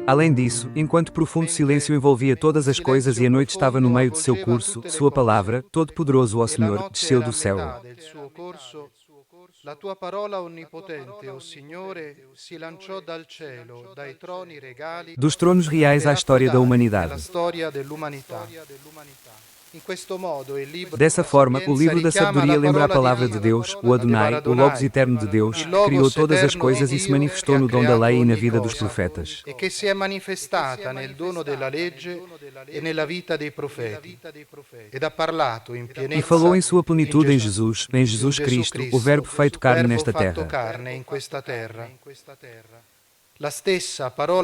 Além disso, enquanto profundo silêncio envolvia todas as coisas e a noite estava no meio de seu curso, sua palavra, Todo-Poderoso, ó Senhor, desceu do céu. La tua parola onnipotente, o Signore, si lanciò dal cielo, dai troni regali, Dos tronos reais à história da humanidade. la storia dell'umanità. Dessa forma, o livro da sabedoria lembra a palavra de Deus, o Adonai, o Logos eterno de Deus, que criou todas as coisas e se manifestou no dom da lei e na vida dos profetas. E che si è manifestata nel dono della legge e nella vita dei profeti. Ed ha parlato in pienezza. E falou em sua plenitude em Jesus Cristo, o Verbo feito carne nesta terra.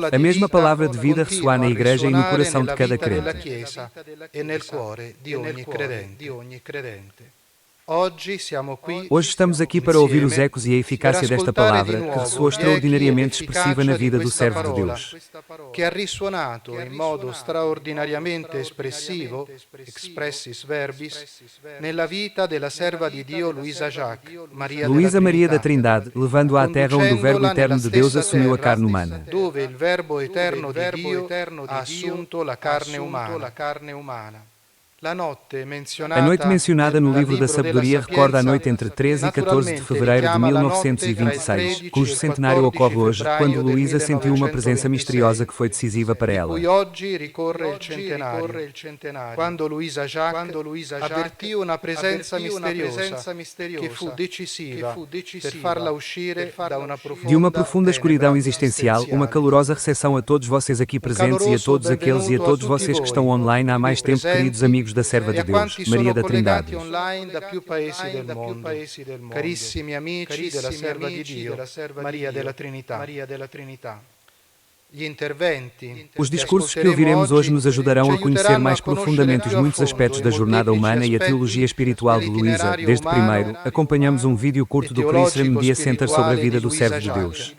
A mesma palavra de vida ressoar na Igreja e no coração de cada crente. Hoje estamos aqui para ouvir os ecos e a eficácia desta palavra, que ressoou extraordinariamente expressiva na vida do servo de Deus. Que ha risuonato in modo straordinariamente espressivo, expressis verbis, nella vita della serva di Dio Luisa Jacques, Luísa Maria da Trindade, levando-a à terra onde o Verbo eterno de Deus assumiu a carne humana. Dove il Verbo eterno di Dio ha assunto la carne umana. A noite mencionada no livro da sabedoria recorda a noite entre 13 e 14 de fevereiro de 1926, cujo centenário ocorre hoje, quando Luísa sentiu uma presença misteriosa que foi decisiva para ela. Quando Luisa Jacques avvertiu uma presença misteriosa que fu decisiva per farla uscire da una profunda De uma profunda escuridão existencial, uma calorosa recepção a todos vocês aqui presentes e a todos aqueles e a todos vocês que estão online há mais tempo, queridos amigos da serva de Deus, Maria da Trindade. Da più paesi del mondo. Carissimi amici della serva di Dio, Maria della Trinità. Os discursos que ouviremos hoje nos ajudarão a conhecer mais profundamente os muitos aspectos da jornada humana e a teologia espiritual de Luísa. Desde primeiro, acompanhamos um vídeo curto do Christian Media Center sobre a vida do servo de Deus.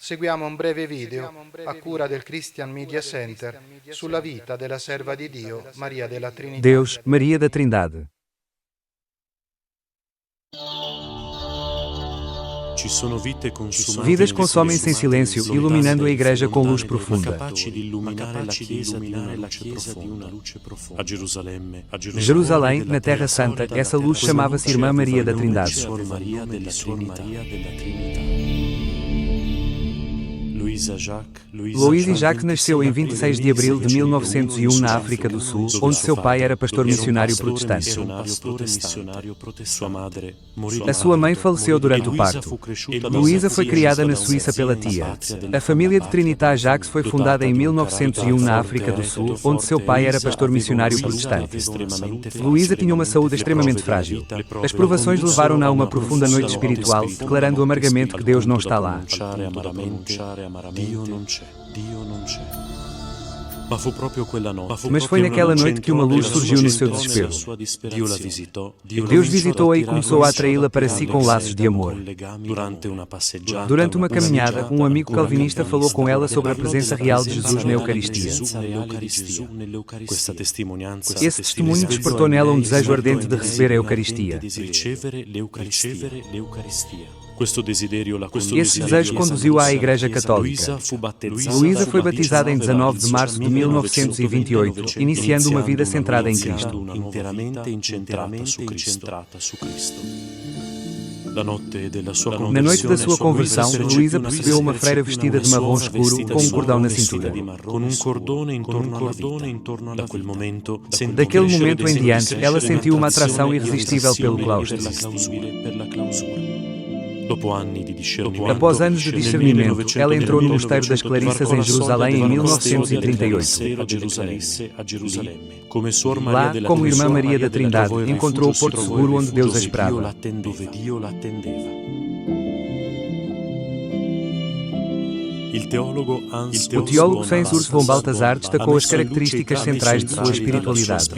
Seguiamo un breve video a cura del Christian Media Center sulla vita della serva di Dio, Maria della Trinità. Deus, Maria da Trindade. Vidas consomem-se em silêncio, iluminando a Igreja com luz profunda. Jerusalém, na Terra Santa, essa luz chamava-se Irmã Maria da Trindade. Luísa Jacques nasceu em 26 de abril de 1901 na África do Sul, onde seu pai era pastor missionário protestante. A sua mãe faleceu durante o parto. Luísa foi criada na Suíça pela tia. A família de Trinità Jacques foi fundada em 1901 na África do Sul, onde seu pai era pastor missionário protestante. Luísa tinha uma saúde extremamente frágil. As provações levaram-na a uma profunda noite espiritual, declarando amargamente que Deus não está lá. Dio non c'è. Mas foi naquela noite que uma luz surgiu no seu desespero. Deus visitou-a e começou a atraí-la para si com laços de amor. Durante uma caminhada, um amigo calvinista falou com ela sobre a presença real de Jesus na Eucaristia. Esse testemunho despertou nela um desejo ardente de receber a Eucaristia. Esse desejo conduziu-a à Igreja Católica. Luísa foi batizada em 19 de março de 1928, iniciando uma vida centrada em Cristo. Na noite da sua conversão, Luísa percebeu uma freira vestida de marrom escuro, com um cordão na cintura. Daquele momento em diante, ela sentiu uma atração irresistível pelo claustro. Após anos de discernimento, ela entrou no Mosteiro das Clarissas em Jerusalém em 1938. Lá, como Irmã Maria da Trindade, encontrou o porto seguro onde Deus a esperava. O teólogo Hans Urs von Balthasar destacou as características centrais de sua espiritualidade.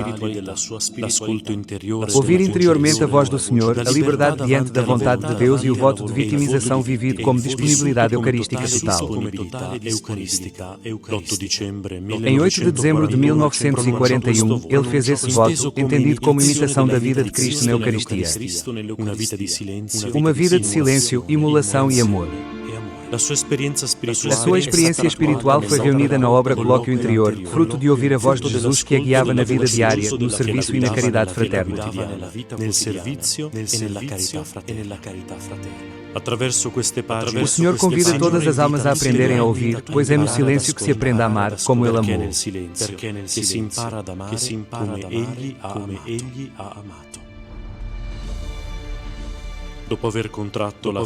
Ouvir interiormente a voz do Senhor, a liberdade diante da vontade de Deus e o voto de vitimização vivido como disponibilidade eucarística total. Em 8 de dezembro de 1941, ele fez esse voto, entendido como imitação da vida de Cristo na Eucaristia. Uma vida de silêncio, imolação e amor. A sua experiência espiritual foi reunida na obra Colóquio Interior, fruto de ouvir a voz de Jesus que a guiava na vida diária, no serviço e na caridade fraterna. O Senhor convida todas as almas a aprenderem a ouvir, pois é no silêncio que se aprende a amar, como Ele amou.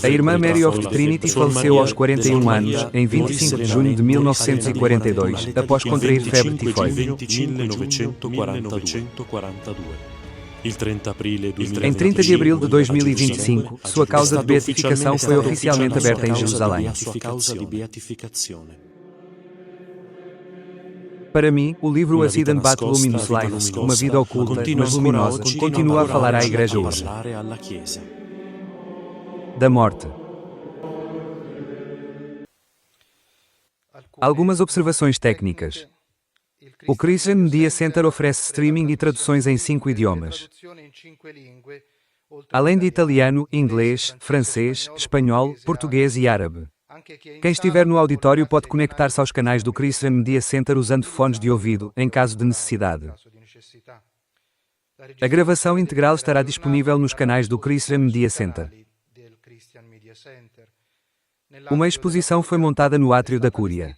A irmã Mary of the Trinity faleceu aos 41 anos, em 25 de junho de 1942, após contrair febre tifoide. Em 30 de abril de 2025, sua causa de beatificação foi oficialmente aberta em Jerusalém. Para mim, o livro A Hidden But Luminous Life, uma vida oculta, mas luminosa, continua a falar à Igreja hoje. Da morte. Algumas observações técnicas. O Christian Media Center oferece streaming e traduções em 5 idiomas. Além de italiano, inglês, francês, espanhol, português e árabe. Quem estiver no auditório pode conectar-se aos canais do Christian Media Center usando fones de ouvido, em caso de necessidade. A gravação integral estará disponível nos canais do Christian Media Center. Uma exposição foi montada no átrio da Cúria.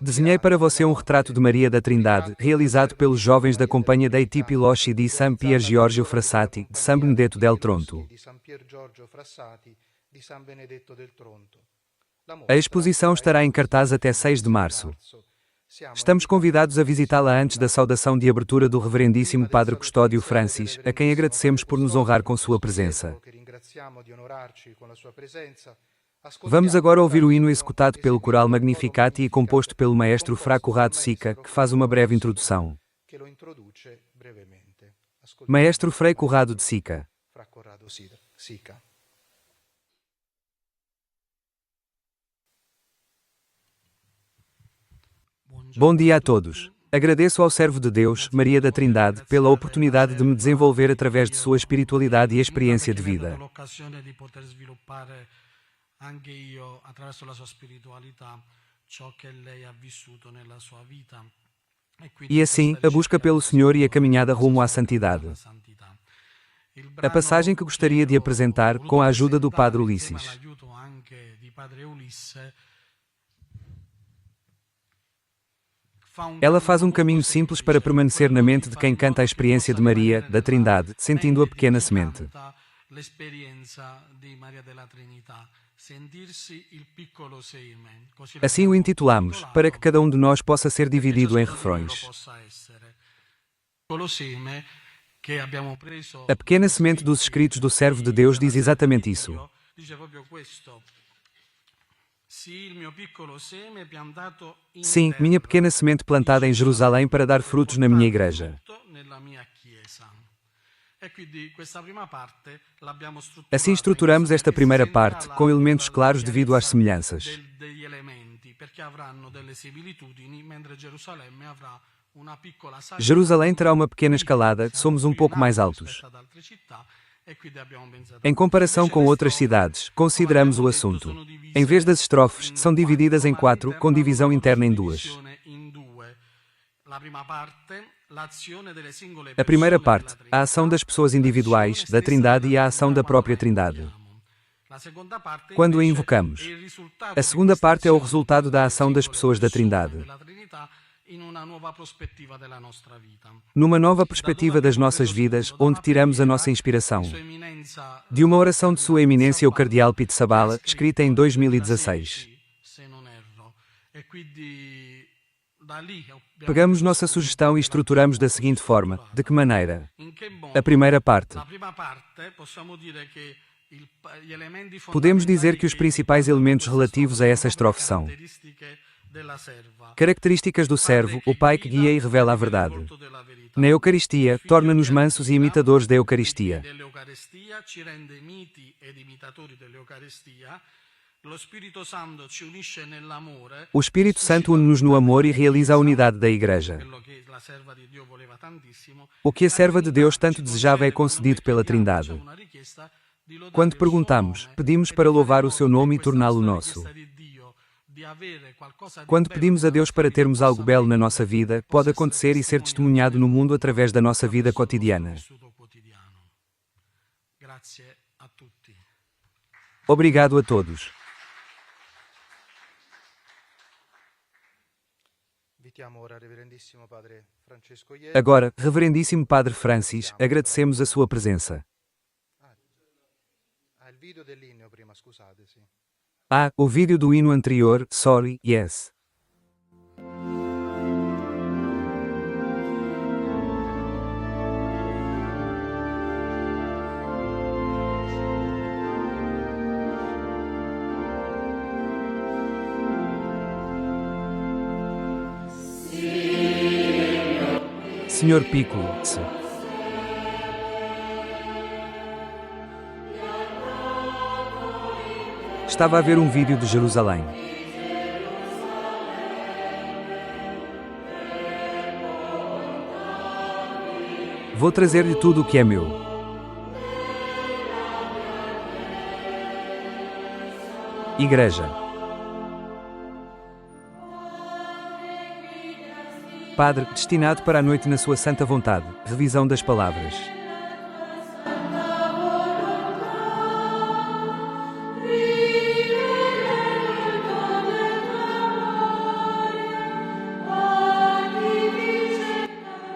Desenhei para você um retrato de Maria da Trindade, realizado pelos jovens da Companhia dei Tipi-Loschi di San Pier Giorgio Frassati, de San Benedetto del Tronto. A exposição estará em cartaz até 6 de março. Estamos convidados a visitá-la antes da saudação de abertura do Reverendíssimo Padre Custódio Francis, a quem agradecemos por nos honrar com sua presença. Vamos agora ouvir o hino executado pelo Coral Magnificati e composto pelo maestro Fra Corrado Sica, que faz uma breve introdução. Maestro Frei Corrado de Sica. Bom dia a todos. Agradeço ao servo de Deus, Maria da Trindade, pela oportunidade de me desenvolver através de sua espiritualidade e experiência de vida. Anche io, attraverso la sua spiritualità, ciò che lei ha vissuto nella sua vita. E assim, a busca pelo Senhor e a caminhada rumo à santidade. A passagem que gostaria de apresentar, com a ajuda do Padre Ulisses. Ela faz um caminho simples para permanecer na mente de quem canta a experiência de Maria, da Trindade, sentindo a pequena semente. Assim o intitulamos, para que cada um de nós possa ser dividido em refrões. A pequena semente dos escritos do servo de Deus diz exatamente isso. Sim, minha pequena semente plantada em Jerusalém para dar frutos na minha igreja. Assim estruturamos esta primeira parte, com elementos claros devido às semelhanças. Jerusalém terá uma pequena escalada, somos um pouco mais altos. Em comparação com outras cidades, consideramos o assunto. Em vez das estrofes, são divididas em 4, com divisão interna em 2. A primeira parte, a ação das pessoas individuais, da Trindade e a ação da própria Trindade. Quando a invocamos. A segunda parte é o resultado da ação das pessoas da Trindade. Numa nova perspectiva das nossas vidas, onde tiramos a nossa inspiração. De uma oração de Sua Eminência o Cardeal Pizzaballa, escrita em 2016. Pegamos nossa sugestão e estruturamos da seguinte forma: de que maneira? A primeira parte. Podemos dizer que os principais elementos relativos a essa estrofe são: características do servo, o Pai que guia e revela a verdade. Na Eucaristia, torna-nos mansos e imitadores da Eucaristia. O Espírito Santo une-nos no amor e realiza a unidade da Igreja. O que a serva de Deus tanto desejava é concedido pela Trindade. Quando perguntamos, pedimos para louvar o seu nome e torná-lo nosso. Quando pedimos a Deus para termos algo belo na nossa vida, pode acontecer e ser testemunhado no mundo através da nossa vida cotidiana. Obrigado a todos. Agora, Reverendíssimo Padre Francis, agradecemos a sua presença. O vídeo do hino anterior, Sorry, Yes. Senhor Piccolo, estava a ver um vídeo de Jerusalém. Vou trazer-lhe tudo o que é meu. Igreja. Padre, destinado para a noite na sua santa vontade, revisão das palavras.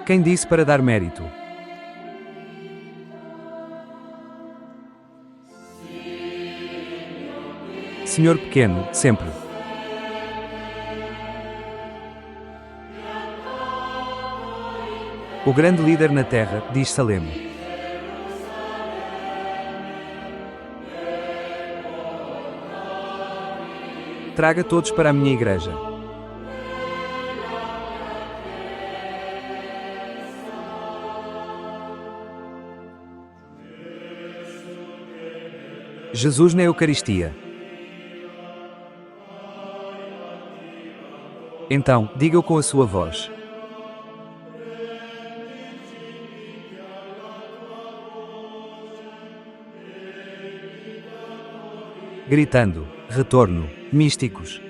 Quem disse para dar mérito? Senhor pequeno, sempre. O grande líder na terra, diz Salemo. Traga todos para a minha igreja. Jesus na Eucaristia. Então, diga-o com a sua voz. Gritando, retorno, místicos.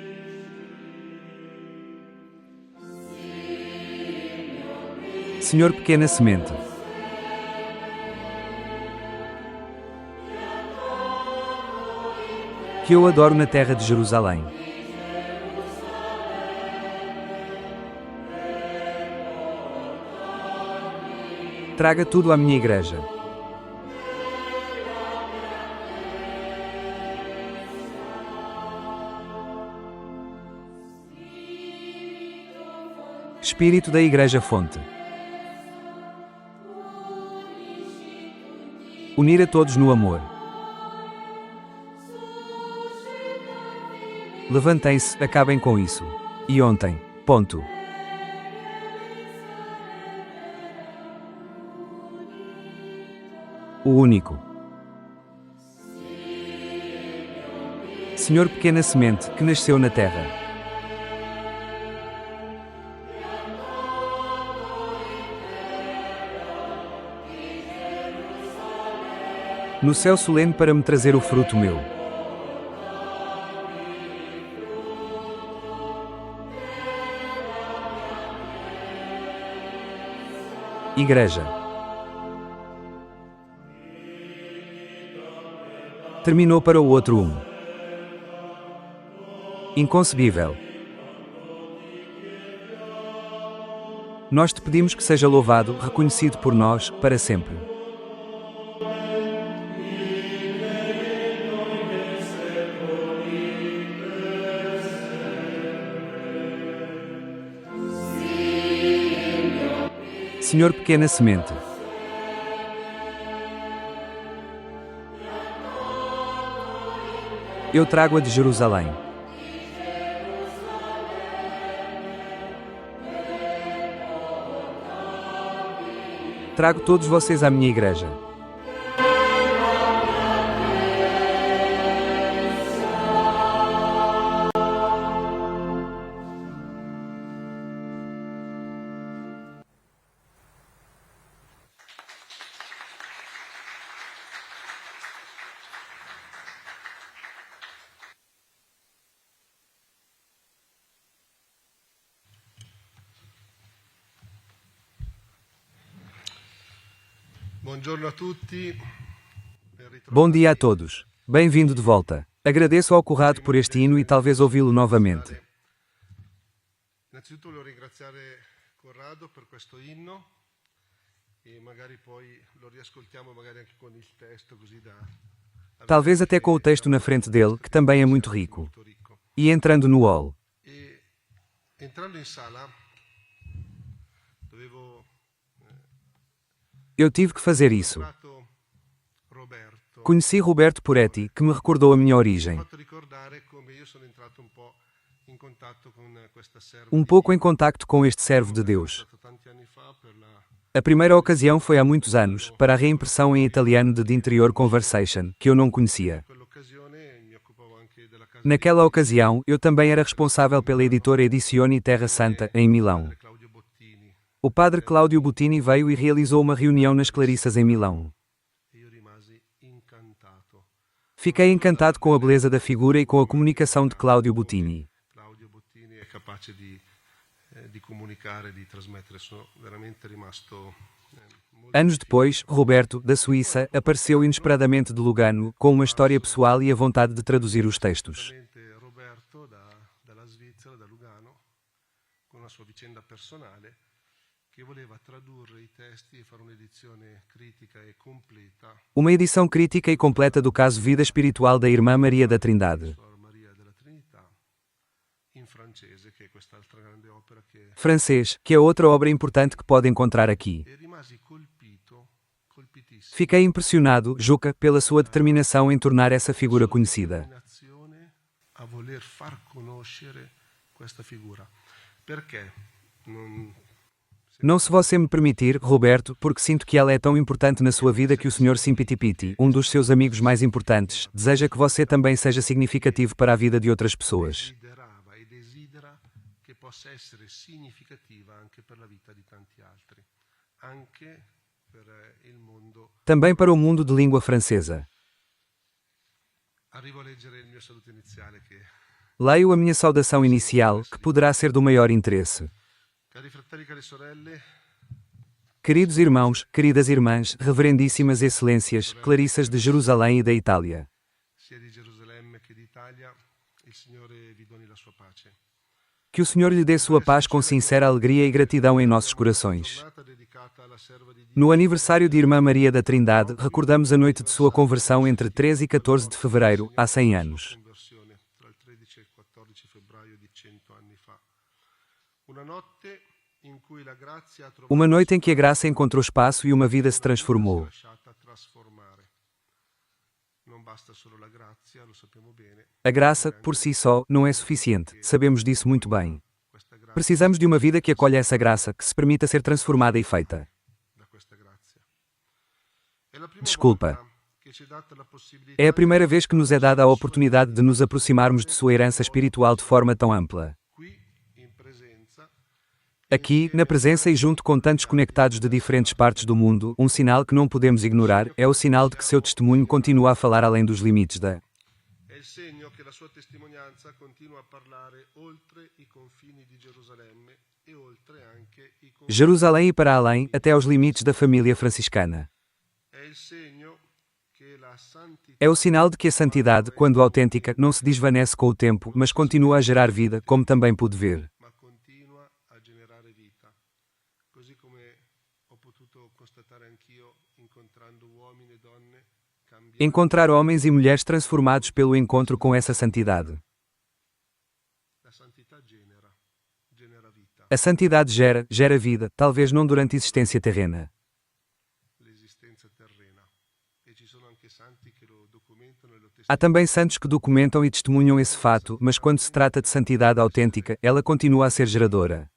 Senhor pequena semente. Que eu adoro na terra de Jerusalém. Traga tudo à minha igreja. Espírito da Igreja Fonte. Unir a todos no amor. Levantem-se, acabem com isso. E ontem. Ponto. O único. Senhor pequena semente, que nasceu na terra. No céu solene para me trazer o fruto meu. Igreja. Terminou para o outro um. Inconcebível. Nós te pedimos que seja louvado, reconhecido por nós, para sempre. Senhor pequena semente. Eu trago-a de Jerusalém. Trago todos vocês à minha igreja. Bom dia a todos. Bem-vindo de volta. Agradeço ao Corrado por este hino e talvez ouvi-lo novamente. Innanzitutto voglio ringraziare Corrado per questo inno e magari poi lo riascoltiamo magari anche con il testo così da Talvez até com o texto na frente dele, que também é muito rico. E entrando no hall. E entrando in sala dovevo Eu tive que fazer isso. incontrato Roberto. Conheci Roberto Poretti, que me recordou a minha Mi ha origem. fatto ricordare come io sono entrato un po' in contatto con questa serva Um di pouco Dio. em contacto com este servo de Deus. È stato tanti anni fa per la A primeira ocasião foi há muitos anos, para a reimpressão em italiano de The Interior Conversation, que eu não conhecia. quell'occasione mi occupavo anche della casa Naquela ocasião, eu também era responsável pela editora Edizioni Terra Santa, em Milão. di Claudio Bottini O padre Cláudio Bottini veio e realizou uma reunião nas Clarissas em Milão. e io rimasi incantato. Fiquei encantado com a beleza da figura e com a comunicação de Cláudio Bottini. Claudio Bottini è capace di comunicare, di trasmettere, sono veramente rimasto molto Anos depois, Roberto, da Suíça, apareceu inesperadamente de Lugano, com uma história pessoal e a vontade de traduzir os textos. Veramente Roberto dalla Svizzera, da Lugano, con una sua vicenda personale, che voleva tradurre i testi e fare un'edizione critica e completa Uma edição crítica e completa do caso Vida Espiritual da Irmã Maria da Trindade. Suor Maria della Trinità in francese, che è quest'altra grande opera che Francês, que é outra obra importante que pode encontrar aqui. e rimasi colpitissimo. Fiquei impressionado, Juca, pela sua determinação em tornar essa figura conhecida. Determinazione a voler far conoscere questa figura. Perché? Não se você me permitir, Roberto, porque sinto que ela é tão importante na sua vida que o Sr. Simpitipiti, um dos seus amigos mais importantes, deseja que você também seja significativo para a vida de outras pessoas. Desiderava e desidera che possa essere significativa anche per la vita di tanti altri, anche per il mondo. Também para o mundo de língua francesa. Arrivo a leggere il mio saluto iniziale che Leio a minha saudação inicial, que poderá ser do maior interesse. cari fratelli, care sorelle, Queridos irmãos, queridas irmãs, reverendíssimas excelências, Clarissas de Jerusalém e da Itália. sia di Gerusalemme che d'Italia, il Signore vi doni la sua pace. Que o Senhor lhe dê sua paz com sincera alegria e gratidão em nossos corações. Giornata dedicata alla serva di Dio. No aniversário de Irmã Maria da Trindade, recordamos a noite de sua conversão entre 13 e 14 de fevereiro, há 100 anos. Conversione tra il 13 e il 14 febbraio di 100 anni fa. Una notte in cui la grazia ha trovato Uma noite em que a graça encontrou espaço e uma vida se transformou. lasciata trasformare. Non basta solo la grazia, lo sappiamo bene. A graça, por si só, não é suficiente, sabemos disso muito bem. Questa grazia Precisamos de uma vida que acolha essa graça, que se permita ser transformada e feita. da questa grazia. È la prima Desculpa. volta che ci è data la possibilità É a primeira vez que nos é dada a oportunidade de nos aproximarmos de sua herança espiritual de forma tão ampla. qui in presenza Aqui, na presença e junto com tantos conectados de diferentes partes do mundo, um sinal que não podemos ignorar é o sinal de que seu testemunho continua a falar além dos limites da. è il segno che la sua testimonianza continua a parlare oltre i confini di Gerusalemme e oltre anche i confini. Jerusalém e para além, até aos limites da família franciscana. È il segno che la santità É o sinal de que a santidade, quando autêntica, não se desvanece com o tempo, mas continua a gerar vida, como também pude ver. ma continua a generare vita. Così come ho potuto constatare anch'io incontrando uomini e donne cambiati. Encontrar homens e mulheres transformados pelo encontro com essa santidade. La santità genera vita. A santidade gera vida, talvez não durante a existência terrena. L'esistenza terrena. E ci sono anche santi che lo documentano e lo Há também santos que documentam e testemunham esse fato, mas quando se trata de santidade autêntica, ela continua a ser geradora.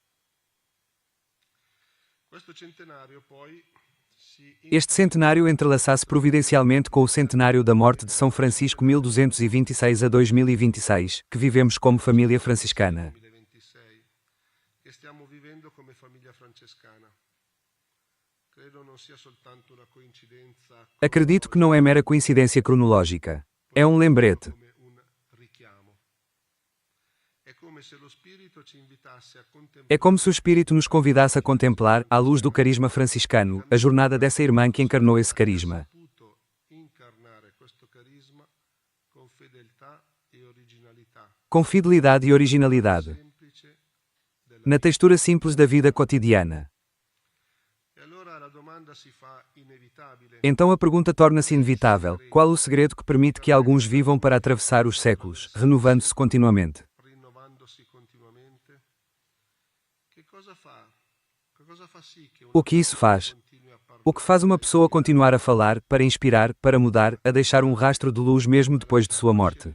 Questo centenario poi si Este centenário entrelaça-se providencialmente com o centenário da morte de São Francisco 1226 a 2026, que vivemos como família franciscana. 2026 che stiamo vivendo come famiglia francescana. Credo non sia soltanto una coincidenza Acredito que não é mera coincidência cronológica. É um lembrete. come un richiamo. È come É como se o Espírito nos convidasse a contemplar, à luz do carisma franciscano, a jornada dessa irmã que encarnou esse carisma. Com fidelidade e originalidade. Na textura simples da vida cotidiana. Então a pergunta torna-se inevitável: qual o segredo que permite que alguns vivam para atravessar os séculos, renovando-se continuamente? O que isso faz? O que faz uma pessoa continuar a falar, para inspirar, para mudar, a deixar um rastro de luz mesmo depois de sua morte?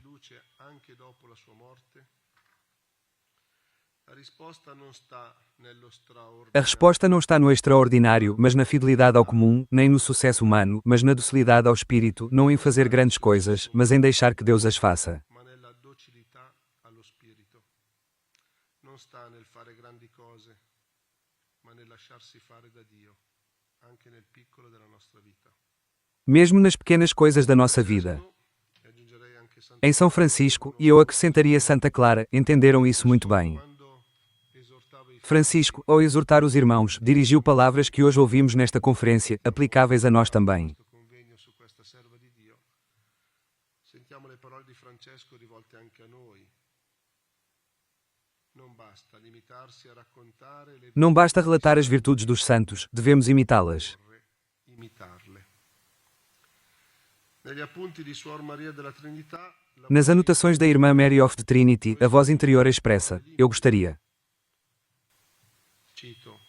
A resposta não está no extraordinário, mas na fidelidade ao comum, nem no sucesso humano, mas na docilidade ao Espírito, não em fazer grandes coisas, mas em deixar que Deus as faça. Mesmo nas pequenas coisas da nossa vida. Em São Francisco, e eu acrescentaria Santa Clara, entenderam isso muito bem. Francisco, ao exortar os irmãos, dirigiu palavras que hoje ouvimos nesta conferência, aplicáveis a nós também. Não basta relatar as virtudes dos santos, devemos imitá-las. Nas anotações da Irmã Mary of the Trinity, a voz interior expressa: eu gostaria. Cito.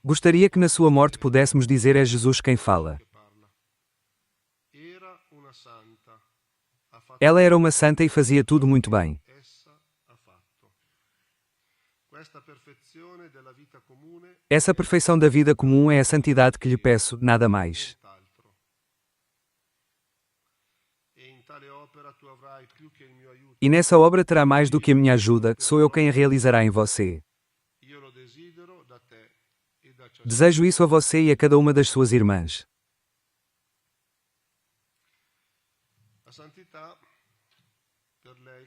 Gostaria que na sua morte pudéssemos dizer: é Jesus quem fala. Ela era uma santa e fazia tudo muito bem. Essa perfeição da vida comum é a santidade que lhe peço, nada mais. E nessa obra terá mais do que a minha ajuda, sou eu quem a realizará em você. Desejo isso a você e a cada uma das suas irmãs.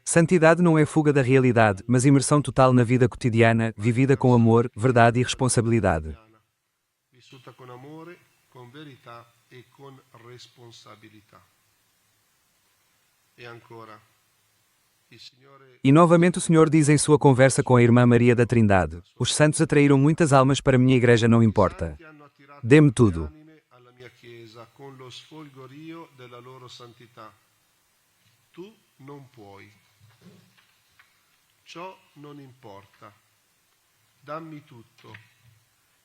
Santidade não é fuga da realidade, mas imersão total na vida cotidiana, vivida com amor, verdade e responsabilidade. Vissuta con amore, con verità e con responsabilità. E ancora. E novamente o Senhor diz em sua conversa com a Irmã Maria da Trindade: os santos atraíram muitas almas para minha igreja, não importa. Dê-me tudo. Tu non puoi. Ciò non importa. Dammi tutto.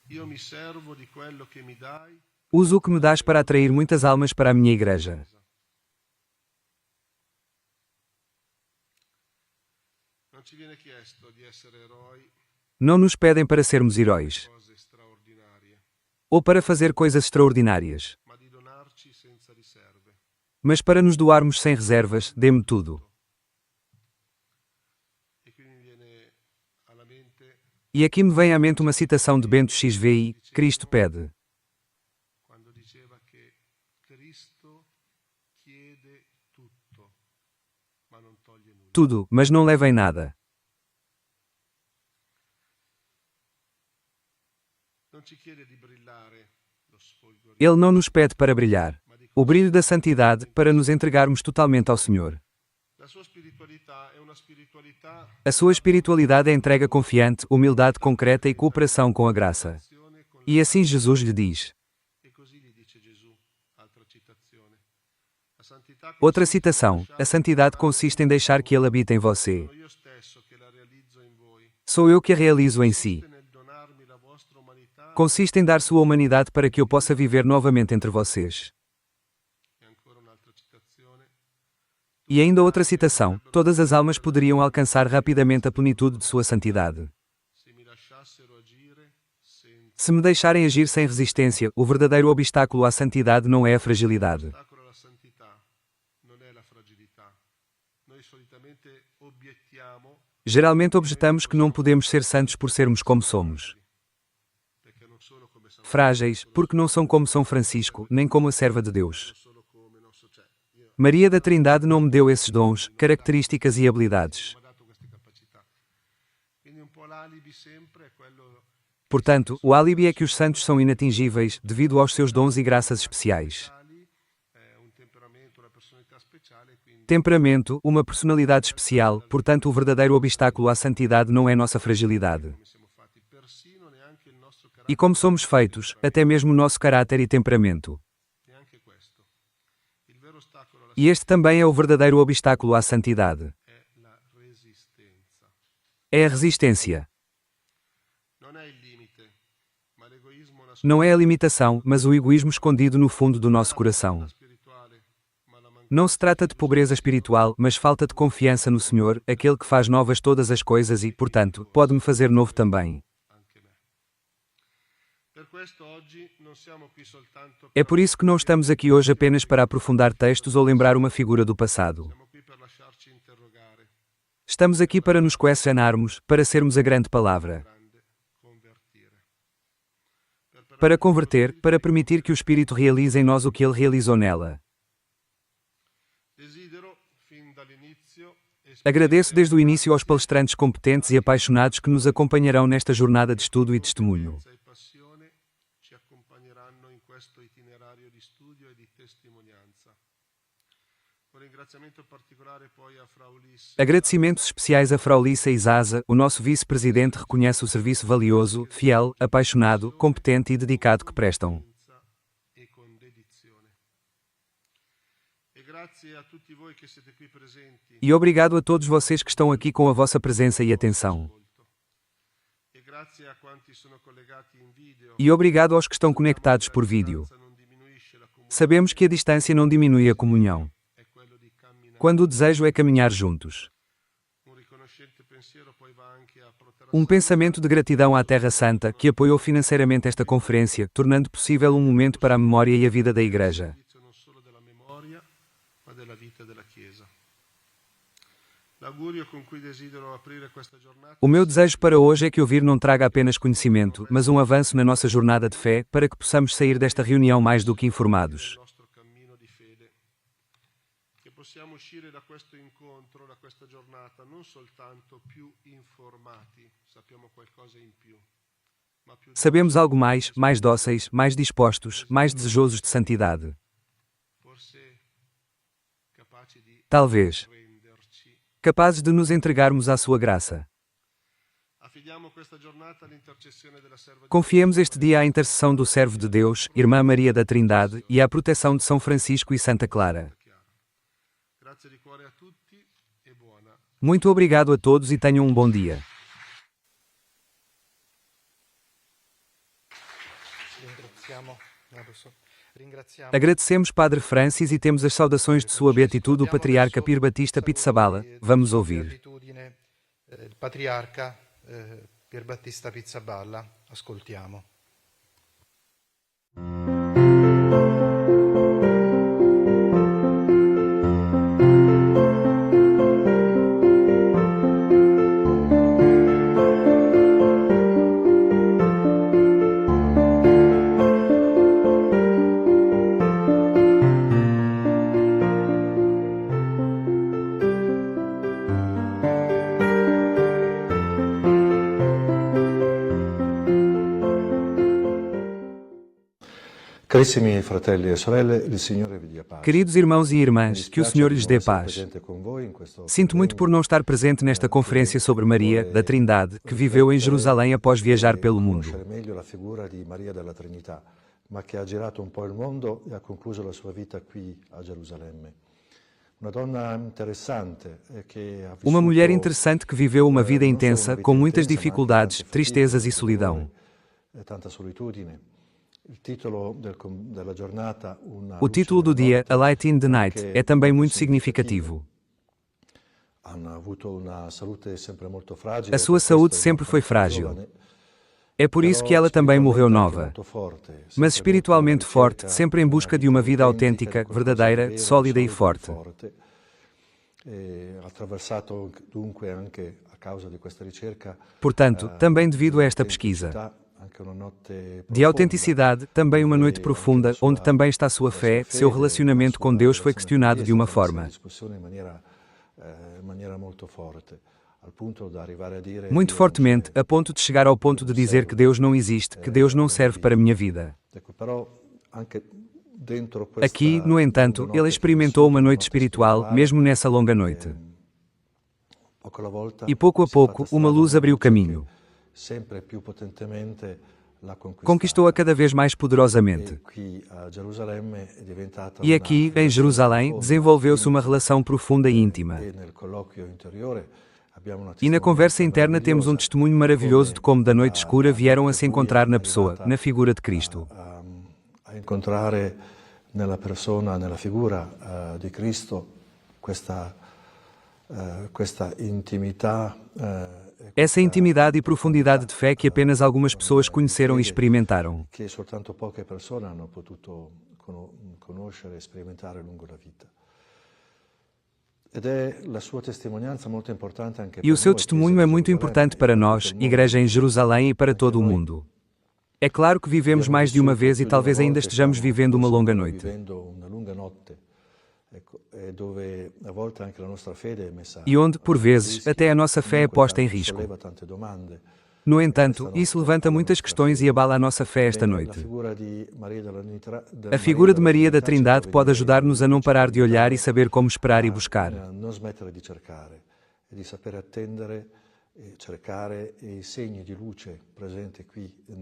Io mi servo di quello che mi dai. Uso o que me dás para atrair muitas almas para a minha igreja. Não nos pedem para sermos heróis. Ou para fazer coisas extraordinárias. Mas para nos doarmos sem reservas, dê-me tudo. E aqui me vem à mente uma citação de Bento XVI: Cristo pede. Tudo, mas não levem nada. Ele não nos pede para brilhar. O brilho da santidade, para nos entregarmos totalmente ao Senhor. A sua espiritualidade é entrega confiante, humildade concreta e cooperação com a graça. E assim Jesus lhe diz. Outra citação: a santidade consiste em deixar que Ele habite em você. Sou eu que a realizo em si. Consiste em dar sua humanidade para que eu possa viver novamente entre vocês. E ainda outra citação: todas as almas poderiam alcançar rapidamente a plenitude de sua santidade. Se me deixarem agir sem resistência, o verdadeiro obstáculo à santidade não é a fragilidade. Geralmente objetamos que não podemos ser santos por sermos como somos. frágeis, porque não são como São Francisco, nem como a serva de Deus. Maria da Trindade não me deu esses dons, características e habilidades. Portanto, o álibi é que os santos são inatingíveis, devido aos seus dons e graças especiais. Temperamento, uma personalidade especial, portanto o verdadeiro obstáculo à santidade não é nossa fragilidade. E como somos feitos, até mesmo o nosso caráter e temperamento. E este também é o verdadeiro obstáculo à santidade. É a resistência. Não é a limitação, mas o egoísmo escondido no fundo do nosso coração. Não se trata de pobreza espiritual, mas falta de confiança no Senhor, aquele que faz novas todas as coisas e, portanto, pode-me fazer novo também. É por isso que não estamos aqui hoje apenas para aprofundar textos ou lembrar uma figura do passado. Estamos aqui para nos questionarmos, para sermos a grande palavra. Para converter, para permitir que o Espírito realize em nós o que Ele realizou nela. Agradeço desde o início aos palestrantes competentes e apaixonados que nos acompanharão nesta jornada de estudo e testemunho. Agradecimentos especiais a Frau Lissa Isaza, o nosso vice-presidente reconhece o serviço valioso, fiel, apaixonado, competente e dedicado que prestam. E obrigado a todos vocês que estão aqui com a vossa presença e atenção. E obrigado aos que estão conectados por vídeo. Sabemos que a distância não diminui a comunhão. Quando o desejo é caminhar juntos. Um pensamento de gratidão à Terra Santa, que apoiou financeiramente esta conferência, tornando possível um momento para a memória e a vida da Igreja. O meu desejo para hoje é que ouvir não traga apenas conhecimento, mas um avanço na nossa jornada de fé, para que possamos sair desta reunião mais do que informados. Possiamo uscire da questo incontro, da questa giornata, non soltanto più informati, sappiamo qualcosa in più. Sabemos algo mais dóceis, mais dispostos, mais desejosos de santidade. Talvez. Capazes de nos entregarmos à sua graça. Confiemos este dia à intercessão do servo de Deus, Irmã Maria da Trindade, e à proteção de São Francisco e Santa Clara. Muito obrigado a todos e tenham um bom dia. Agradecemos Padre Francis e temos as saudações de sua beatitude o Patriarca Pier Battista Pizzaballa. Vamos ouvir. Patriarca Pier Battista Pizzaballa. Ascoltiamo. Queridos irmãos e irmãs, que o Senhor lhes dê paz. Sinto muito por não estar presente nesta conferência sobre Maria, da Trindade, que viveu em Jerusalém após viajar pelo mundo. Uma mulher interessante que viveu uma vida intensa, com muitas dificuldades, tristezas e solidão. O título do dia, A Light in the Night, é também muito significativo. A sua saúde sempre foi frágil. É por isso que ela também morreu nova. Mas espiritualmente forte, sempre em busca de uma vida autêntica, verdadeira, sólida e forte. Portanto, também devido a esta pesquisa, De autenticidade, também uma noite profunda, onde também está sua fé, seu relacionamento com Deus foi questionado de uma forma muito fortemente, a ponto de chegar ao ponto de dizer que Deus não existe, que Deus não serve para a minha vida. Aqui, no entanto, ele experimentou uma noite espiritual, mesmo nessa longa noite. E pouco a pouco, uma luz abriu caminho. Conquistou-a cada vez mais poderosamente. E aqui, em Jerusalém, desenvolveu-se uma relação profunda e íntima. E na conversa interna temos um testemunho maravilhoso de como da noite escura vieram a se encontrar na pessoa, na figura de Cristo. Nella persona, nella figura di Cristo, questa intimità. Essa intimidade e profundidade de fé que apenas algumas pessoas conheceram e experimentaram. Que soltanto poche persone hanno potuto conoscere e sperimentare lungo la vita. E o seu testemunho é muito importante para nós, Igreja em Jerusalém e para todo o mundo. É claro que vivemos mais de uma vez e talvez ainda estejamos vivendo uma longa noite. E onde, por vezes, até a nossa fé é posta em risco. No entanto, isso levanta muitas questões e abala a nossa fé esta noite. A figura de Maria da Trindade pode ajudar-nos a não parar de olhar e saber como esperar e buscar.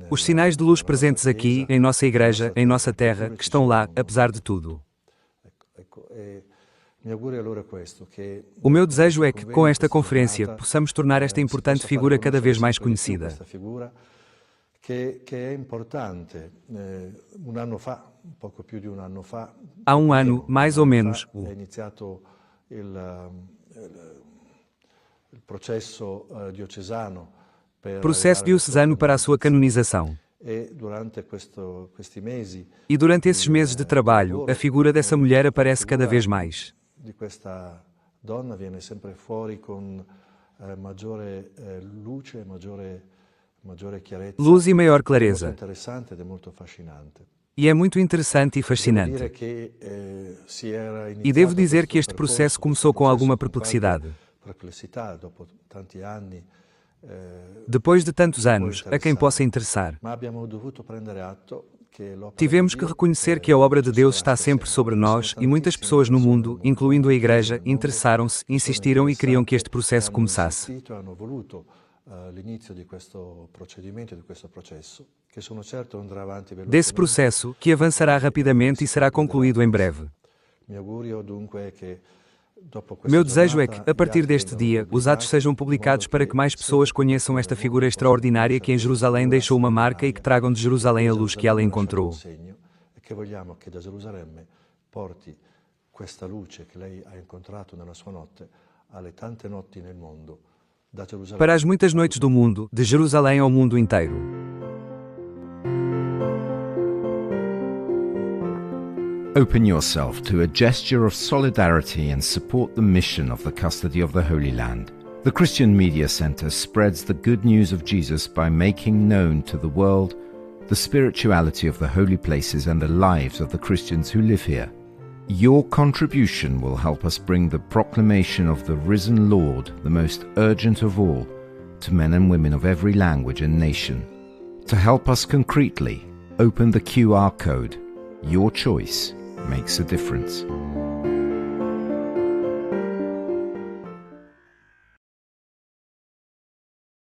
Os sinais de luz presentes aqui, em nossa igreja, em nossa terra, que estão lá, apesar de tudo. O meu desejo é que, com esta conferência, possamos tornar esta importante figura cada vez mais conhecida. Há um ano, mais ou menos, o processo diocesano para a sua canonização. E durante esses meses de trabalho, a figura dessa mulher aparece cada vez mais. Luz e maior clareza. E é muito interessante e fascinante. E devo dizer que este processo começou com alguma perplexidade. Depois de tantos anos, a quem possa interessar. Tivemos que reconhecer que a obra de Deus está sempre sobre nós e muitas pessoas no mundo, incluindo a Igreja, interessaram-se, insistiram e queriam que este processo começasse. Desse processo, que avançará rapidamente e será concluído em breve. Meu desejo é que, a partir deste dia, os atos sejam publicados para que mais pessoas conheçam esta figura extraordinária que em Jerusalém deixou uma marca e que tragam de Jerusalém a luz que ela encontrou. Para as muitas noites do mundo, de Jerusalém ao mundo inteiro. Open yourself to a gesture of solidarity and support the mission of the Custody of the Holy Land. The Christian Media Center spreads the good news of Jesus by making known to the world the spirituality of the holy places and the lives of the Christians who live here. Your contribution will help us bring the proclamation of the risen Lord, the most urgent of all, to men and women of every language and nation. To help us concretely, open the QR code. Your choice makes a difference.